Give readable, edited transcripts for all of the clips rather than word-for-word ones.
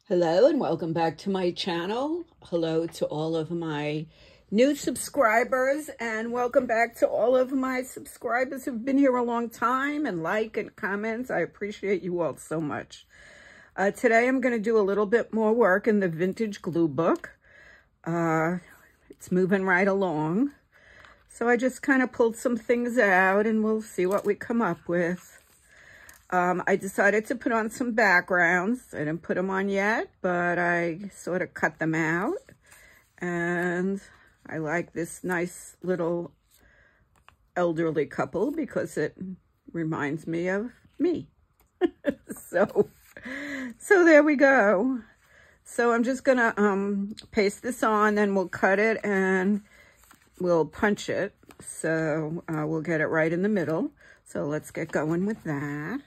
Hello and welcome back to my channel. Hello to all of my new subscribers and welcome back to all of my subscribers who've been here a long time and like and comments. I appreciate you all so much. Today I'm going to do a little bit more work in the vintage glue book. It's moving right along. So I just kind of pulled some things out and we'll see what we come up with. I decided to put on some backgrounds. I didn't put them on yet, but I sort of cut them out. And I like this nice little elderly couple because it reminds me of me. So there we go. So I'm just gonna paste this on, then we'll cut it and we'll punch it. So we'll get it right in the middle. So let's get going with that.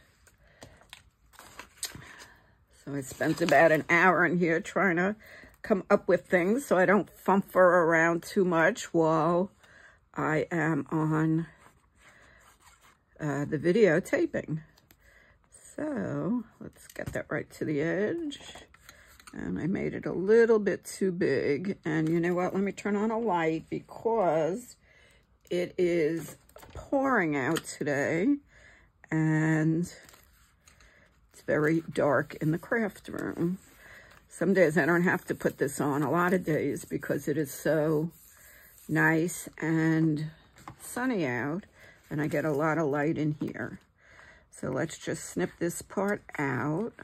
So I spent about an hour in here trying to come up with things so I don't fumfer around too much while I am on the videotaping. So let's get that right to the edge. And I made it a little bit too big. And you know what? Let me turn on a light because it is pouring out today. And very dark in the craft room. Some days I don't have to put this on, a lot of days, because it is so nice and sunny out and I get a lot of light in here. So let's just snip this part out.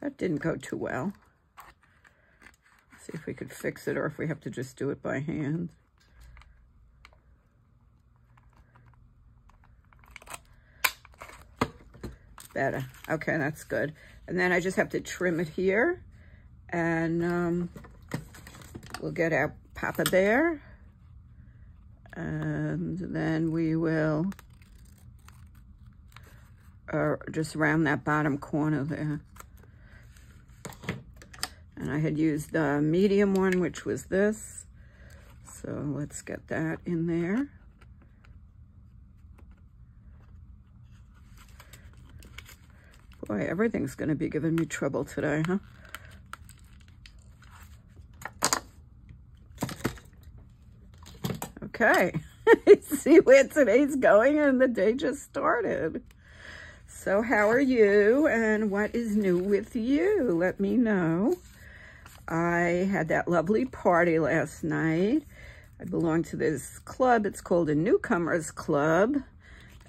That didn't go too well. See if we could fix it or if we have to just do it by hand. Better. Okay, that's good. And then I just have to trim it here. And we'll get our Papa Bear. And then we will just round that bottom corner there. And I had used the medium one, which was this. So let's get that in there. Boy, everything's going to be giving me trouble today, huh? Okay. See where today's going and the day just started. So how are you and what is new with you? Let me know. I had that lovely party last night. I belong to this club. It's called a Newcomers Club.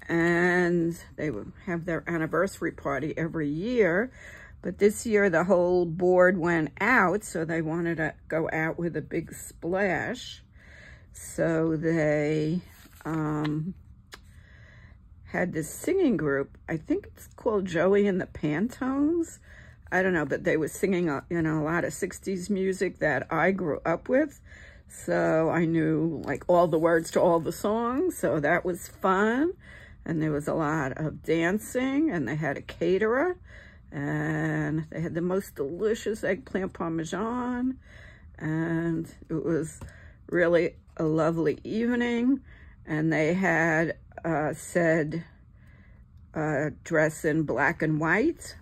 And they have their anniversary party every year. But this year the whole board went out. So they wanted to go out with a big splash. So they had this singing group. I think it's called Joey and the Pantones. I don't know, but they were singing, you know, a lot of 60s music that I grew up with. So I knew like all the words to all the songs. So that was fun. And there was a lot of dancing and they had a caterer and they had the most delicious eggplant parmesan. And it was really a lovely evening. And they had said dress in black and white.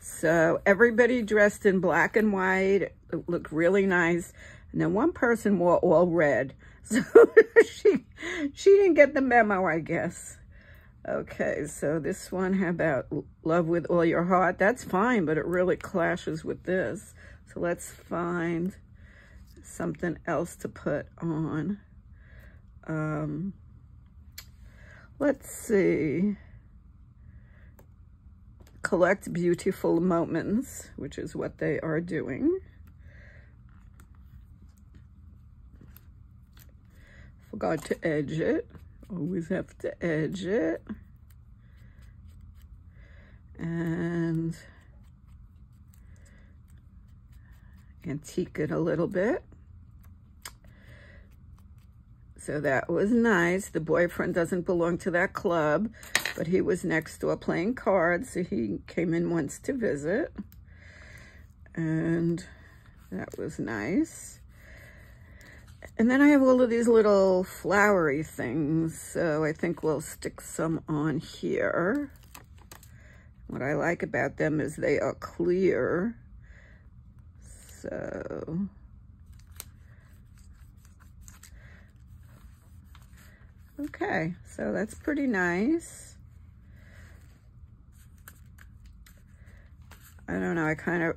So everybody dressed in black and white. It looked really nice. And then one person wore all red. So she didn't get the memo, I guess. Okay, so this one, how about Love with All Your Heart? That's fine, but it really clashes with this. So let's find something else to put on. Let's see. Collect Beautiful Moments, which is what they are doing. Forgot to edge it. Always have to edge it. And antique it a little bit. So that was nice. The boyfriend doesn't belong to that club, but he was next door playing cards, so he came in once to visit. And that was nice. And then I have all of these little flowery things, so I think we'll stick some on here. What I like about them is they are clear. So, okay, so that's pretty nice. I don't know, I kind of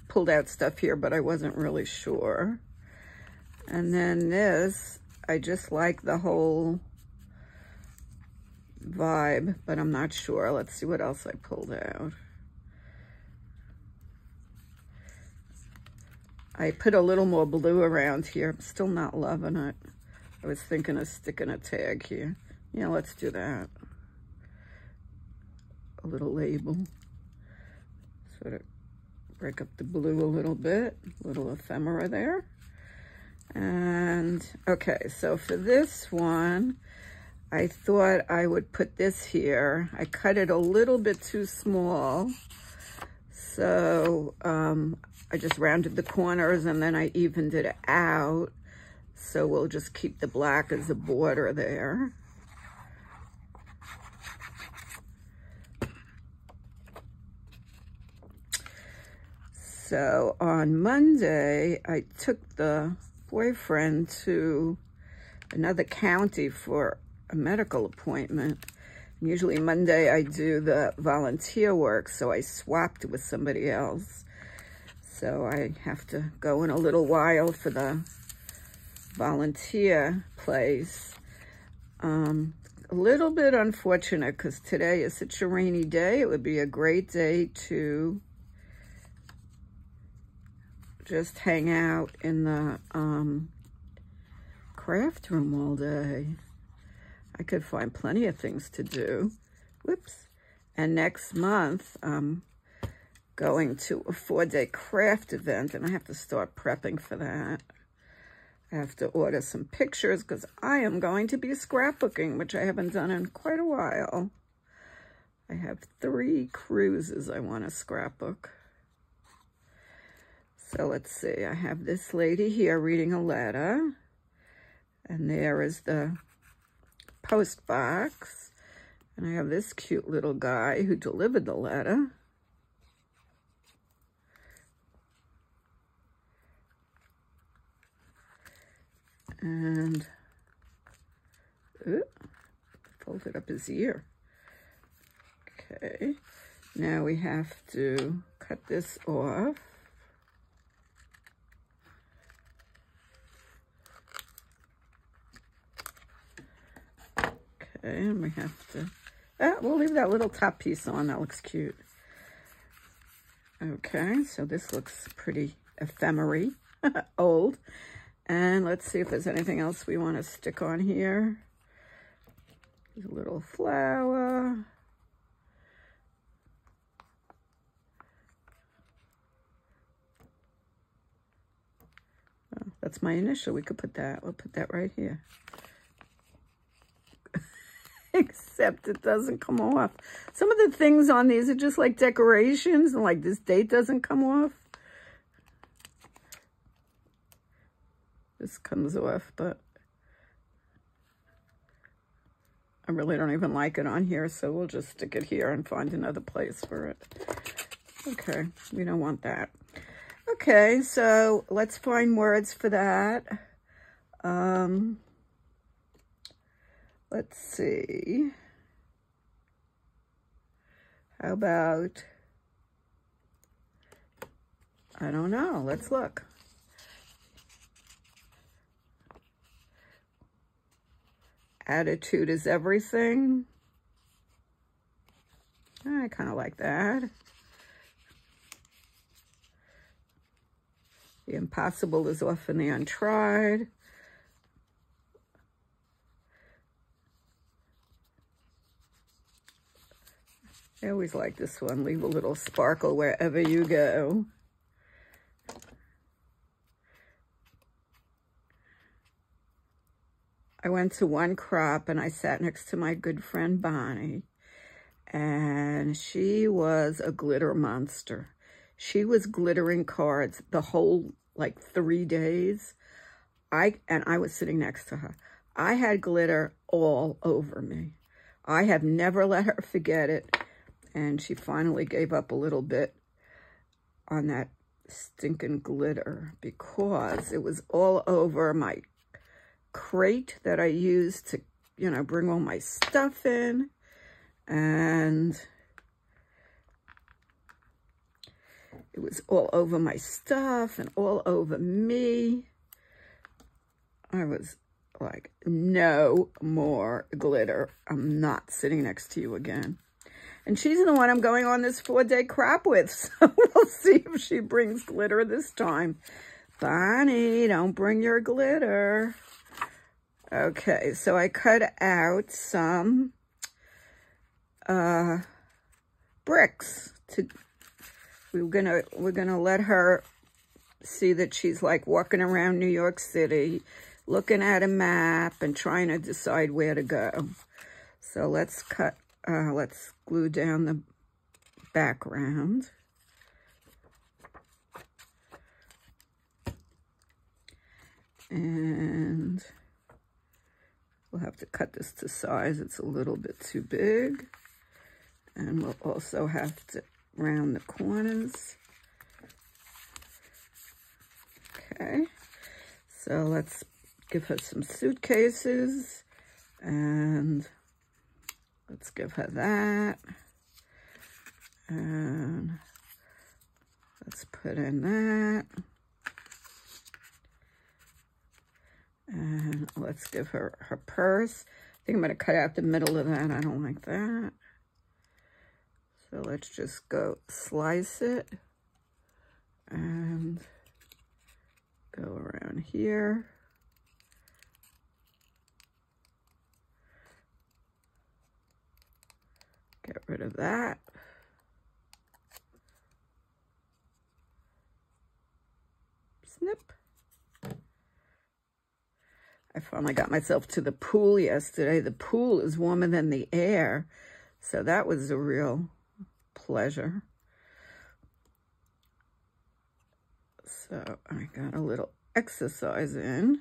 pulled out stuff here, but I wasn't really sure. And then this, I just like the whole vibe, but I'm not sure. Let's see what else I pulled out. I put a little more blue around here. I'm still not loving it. I was thinking of sticking a tag here. Yeah, let's do that. A little label. Sort of break up the blue a little bit. A little ephemera there. And okay, so for this one, I thought I would put this here. I cut it a little bit too small. So I just rounded the corners and then I evened it out. So we'll just keep the black as a border there. So on Monday, I took the boyfriend to another county for a medical appointment. Usually Monday I do the volunteer work, so I swapped with somebody else. So I have to go in a little while for the volunteer place. A little bit unfortunate because today is such a rainy day. It would be a great day to just hang out in the craft room all day. I could find plenty of things to do. Whoops. And next month, I'm going to a 4-day craft event, and I have to start prepping for that. I have to order some pictures because I am going to be scrapbooking, which I haven't done in quite a while. I have 3 cruises I want to scrapbook. So let's see, I have this lady here reading a letter, and there is the post box, and I have this cute little guy who delivered the letter. And folded up his ear. Okay, now we have to cut this off. And we have to, we'll leave that little top piece on. That looks cute. Okay, so this looks pretty ephemery, old. And let's see if there's anything else we want to stick on here. There's a little flower. Oh, that's my initial. We could put that. We'll put that right here. Except it doesn't come off. Some of the things on these are just like decorations, and like this date doesn't come off. This comes off, but I really don't even like it on here, so we'll just stick it here and find another place for it. Okay, we don't want that. Okay, so let's find words for that. Let's see. How about, I don't know, let's look. Attitude is everything. I kind of like that. The impossible is often the untried. I always like this one. Leave a little sparkle wherever you go. I went to one crop and I sat next to my good friend Bonnie, and she was a glitter monster. She was glittering cards the whole, like, 3 days. I was sitting next to her. I had glitter all over me. I have never let her forget it. And she finally gave up a little bit on that stinking glitter because it was all over my crate that I used to, you know, bring all my stuff in. And it was all over my stuff and all over me. I was like, no more glitter. I'm not sitting next to you again. And she's the one I'm going on this 4-day crap with. So we'll see if she brings glitter this time. Bonnie, don't bring your glitter. Okay, so I cut out some bricks. We're gonna let her see that she's like walking around New York City, looking at a map and trying to decide where to go. So let's glue down the background. And we'll have to cut this to size. It's a little bit too big. And we'll also have to round the corners. Okay. So let's give her some suitcases. And let's give her that. And let's put in that. And let's give her her purse. I think I'm going to cut out the middle of that. I don't like that. So let's just go slice it. And go around here. Get rid of that. Snip. I finally got myself to the pool yesterday. The pool is warmer than the air, so that was a real pleasure. So I got a little exercise in.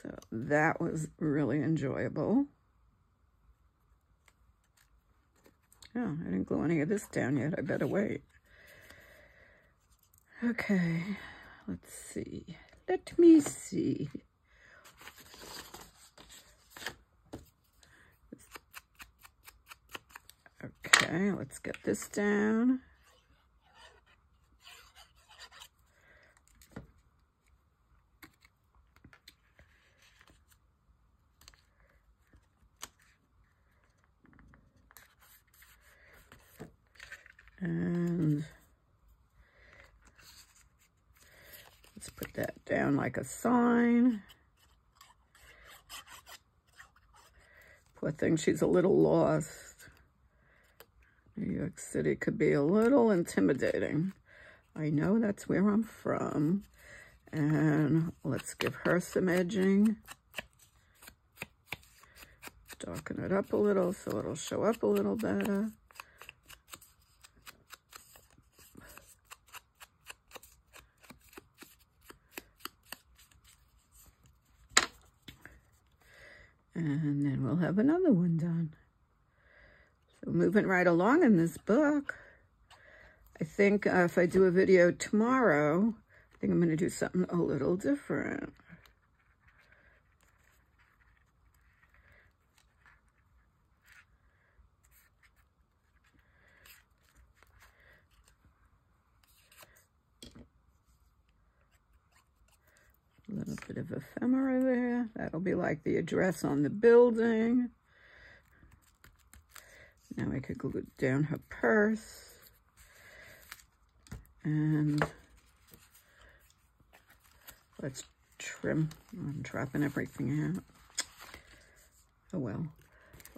So that was really enjoyable. Oh, I didn't glue any of this down yet. I better wait. Okay, let's see. Let me see. Okay, let's get this down. And let's put that down like a sign. Poor thing, she's a little lost. New York City could be a little intimidating. I know, that's where I'm from. And let's give her some edging. Darken it up a little so it'll show up a little better. And then we'll have another one done. So moving right along in this book. I think if I do a video tomorrow, I think I'm going to do something a little different. A little bit of ephemera there. That'll be like the address on the building. Now I could glue down her purse. And let's trim. I'm dropping everything out. Oh well.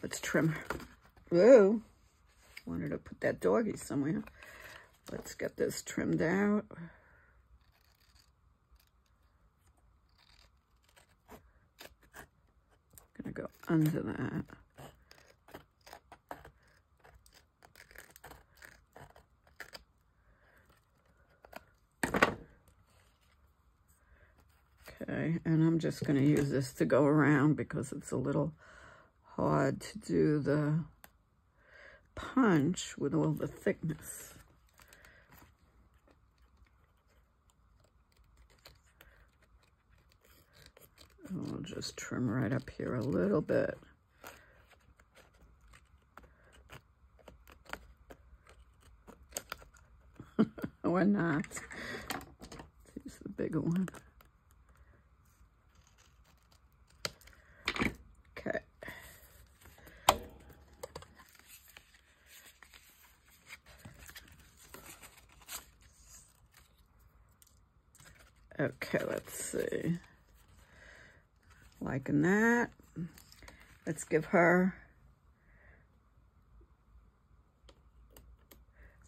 Let's trim her. Whoa. Wanted to put that doggy somewhere. Let's get this trimmed out. Gonna go under that. Okay, and I'm just going to use this to go around because it's a little hard to do the punch with all the thickness. And we'll just trim right up here a little bit. Or not. Let's use the bigger one. Okay. Okay, let's see. Liking that. Let's give her,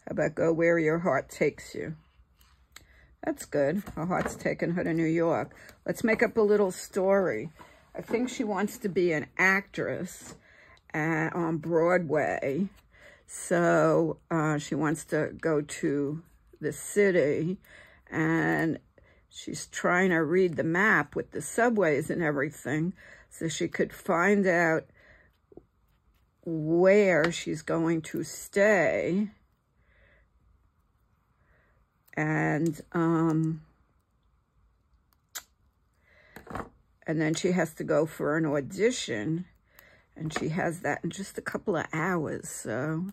how about go where your heart takes you? That's good. Her heart's taking her to New York. Let's make up a little story. I think she wants to be an actress on Broadway. So she wants to go to the city, and she's trying to read the map with the subways and everything so she could find out where she's going to stay. And then she has to go for an audition, and she has that in just a couple of hours, so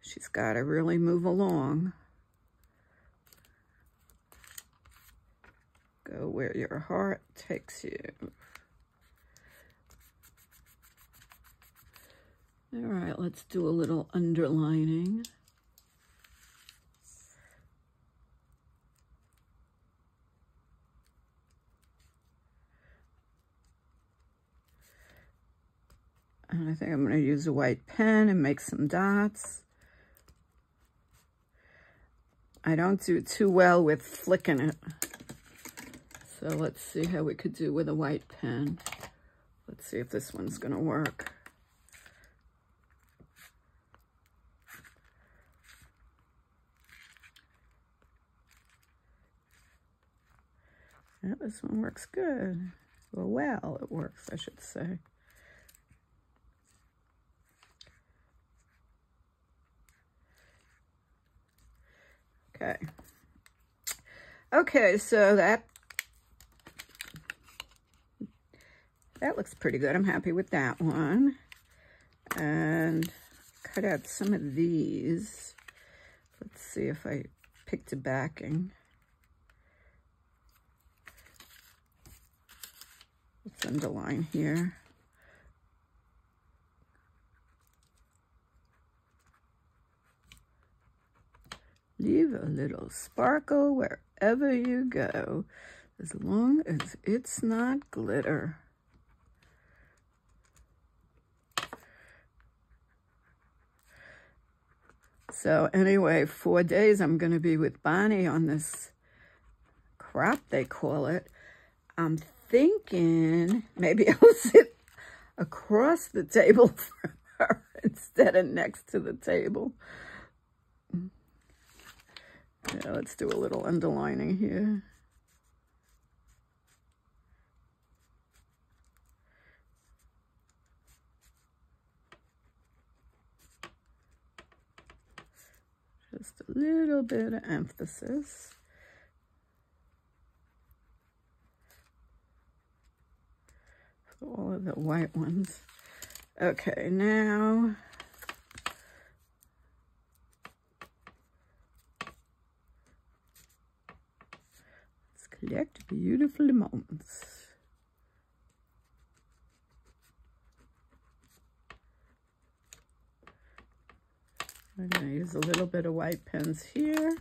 she's got to really move along. Go where your heart takes you. All right, let's do a little underlining. And I think I'm going to use a white pen and make some dots. I don't do too well with flicking it. So let's see how we could do with a white pen. Let's see if this one's going to work. Yeah, this one works good. Well, it works, I should say. Okay. Okay, so that looks pretty good. I'm happy with that one. And cut out some of these. Let's see if I picked a backing. Let's underline here. Leave a little sparkle wherever you go, as long as it's not glitter. So anyway, 4 days I'm going to be with Bonnie on this crop, they call it. I'm thinking maybe I'll sit across the table from her instead of next to the table. Yeah, let's do a little underlining here. Just a little bit of emphasis. For all of the white ones. Okay, now collect beautiful moments. I'm going to use a little bit of white pens here.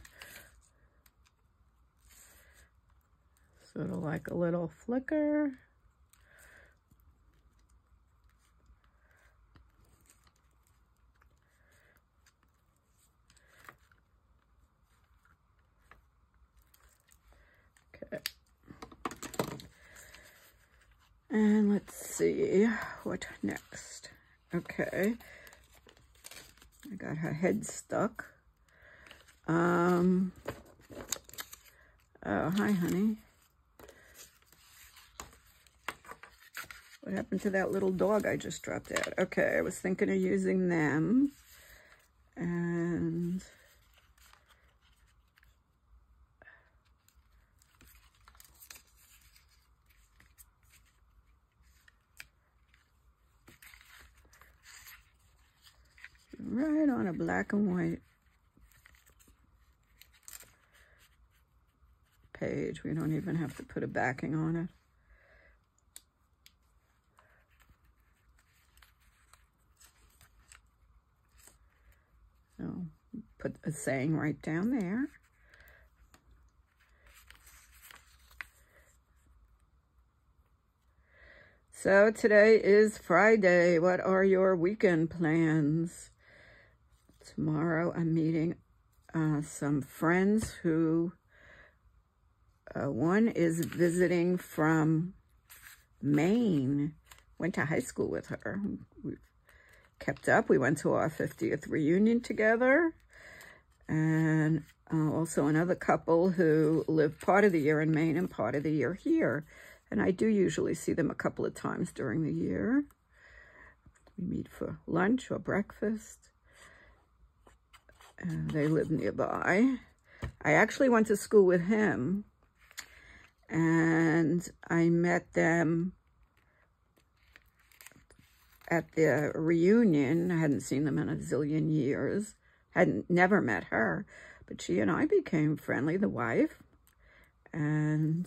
Sort of like a little flicker. Okay. And let's see what next. Okay. I got her head stuck. Oh, hi, honey. What happened to that little dog I just dropped out? Okay, I was thinking of using them. And right on a black and white page. We don't even have to put a backing on it. So put a saying right down there. So today is Friday. What are your weekend plans? Tomorrow I'm meeting some friends who, one is visiting from Maine. Went to high school with her. We've kept up. We went to our 50th reunion together. And also another couple who live part of the year in Maine and part of the year here. And I do usually see them a couple of times during the year. We meet for lunch or breakfast. They live nearby. I actually went to school with him, and I met them at the reunion. I hadn't seen them in a zillion years. Never met her, but she and I became friendly, the wife. And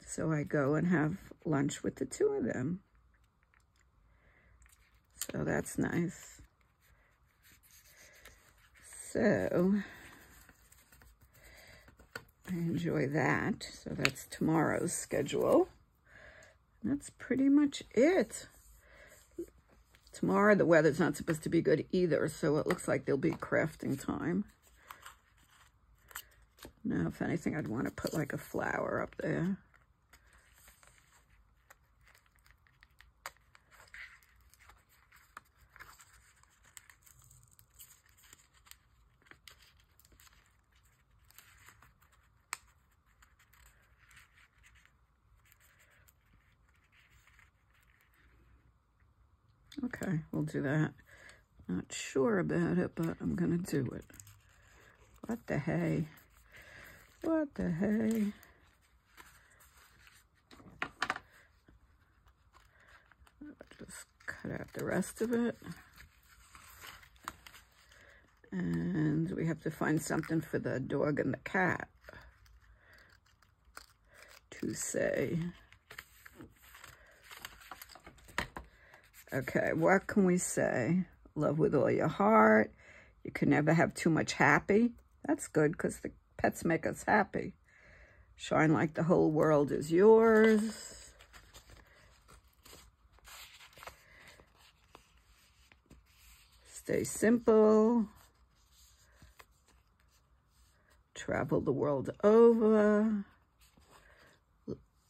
so I go and have lunch with the two of them. So that's nice. So I enjoy that. So that's tomorrow's schedule. That's pretty much it. Tomorrow the weather's not supposed to be good either, so it looks like there'll be crafting time. Now, if anything, I'd want to put like a flower up there. Okay, we'll do that. Not sure about it, but I'm gonna do it. What the hey? What the hey? Just cut out the rest of it. And we have to find something for the dog and the cat to say. Okay, what can we say? Love with all your heart. You can never have too much happy. That's good because the pets make us happy. Shine like the whole world is yours. Stay simple. Travel the world over.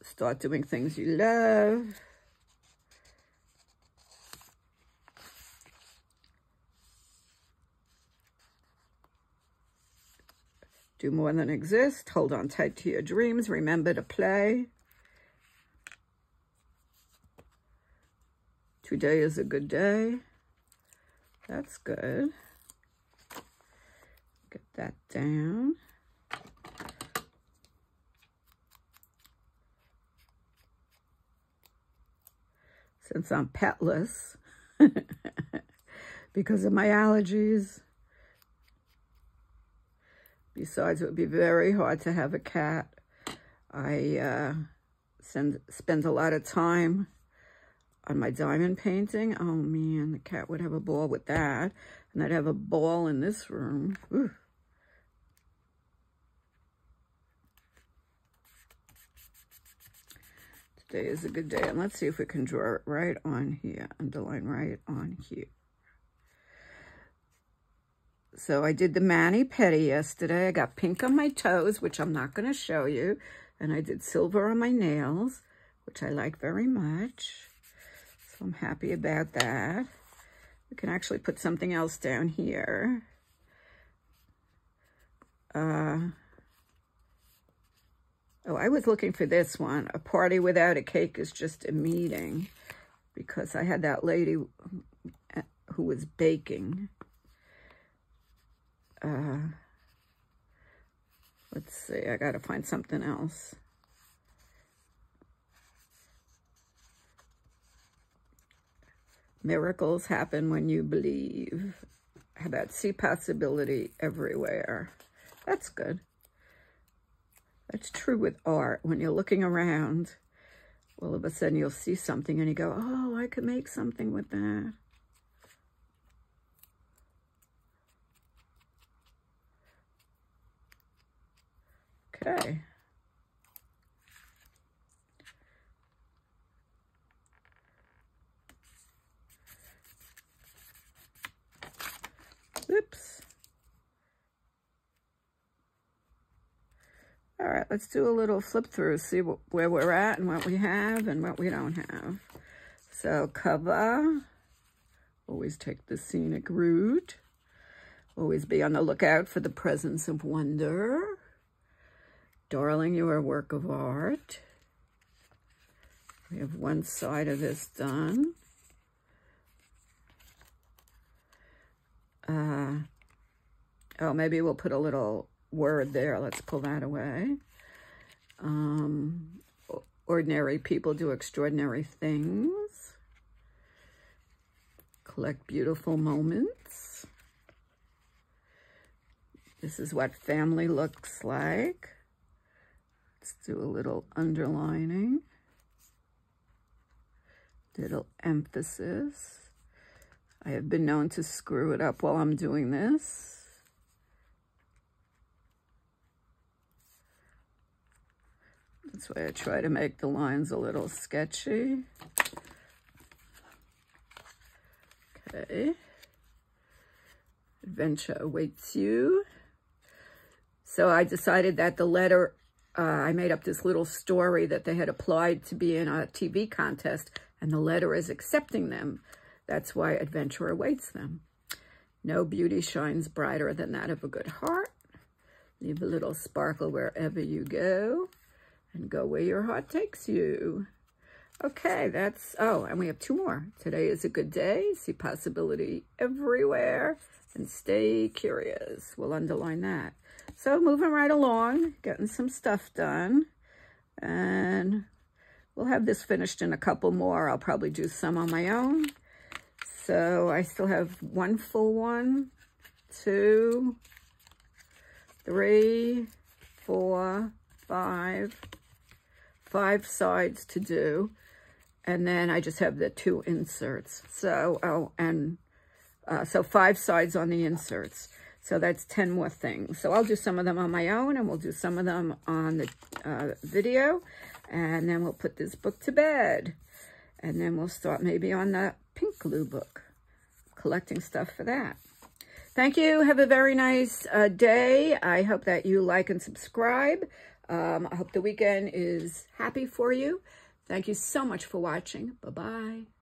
Start doing things you love. Do more than exist. Hold on tight to your dreams. Remember to play. Today is a good day. That's good. Get that down. Since I'm petless, because of my allergies. Besides, it would be very hard to have a cat. I spend a lot of time on my diamond painting. Oh man, the cat would have a ball with that. And I'd have a ball in this room. Ooh. Today is a good day. And let's see if we can draw it right on here. Underline right on here. So I did the mani-pedi yesterday. I got pink on my toes, which I'm not going to show you. And I did silver on my nails, which I like very much. So I'm happy about that. We can actually put something else down here. Oh, I was looking for this one. A party without a cake is just a meeting, because I had that lady who was baking. Let's see, I gotta find something else. Miracles happen when you believe. How about see possibility everywhere? That's good. That's true with art. When you're looking around, all of a sudden you'll see something and you go, oh, I could make something with that. Okay. Oops. All right, let's do a little flip through, see where we're at and what we have and what we don't have. So cover, always take the scenic route. Always be on the lookout for the presence of wonder. Darling, you are a work of art. We have one side of this done. Oh, maybe we'll put a little word there. Let's pull that away. Ordinary people do extraordinary things. Collect beautiful moments. This is what family looks like. Let's do a little underlining. Little emphasis. I have been known to screw it up while I'm doing this. That's why I try to make the lines a little sketchy. Okay. Adventure awaits you. So I decided that the letter, I made up this little story that they had applied to be in a TV contest, and the letter is accepting them. That's why adventure awaits them. No beauty shines brighter than that of a good heart. Leave a little sparkle wherever you go, and go where your heart takes you. Okay, that's, oh, and we have two more. Today is a good day. See possibility everywhere, and stay curious. We'll underline that. So moving right along, getting some stuff done, and we'll have this finished in a couple more. I'll probably do some on my own. So I still have one full one, 2, 3, 4, 5 sides to do. And then I just have the 2 inserts. So, so 5 sides on the inserts. So that's 10 more things. So I'll do some of them on my own, and we'll do some of them on the video. And then we'll put this book to bed. And then we'll start maybe on the pink glue book, collecting stuff for that. Thank you. Have a very nice day. I hope that you like and subscribe. I hope the weekend is happy for you. Thank you so much for watching. Bye-bye.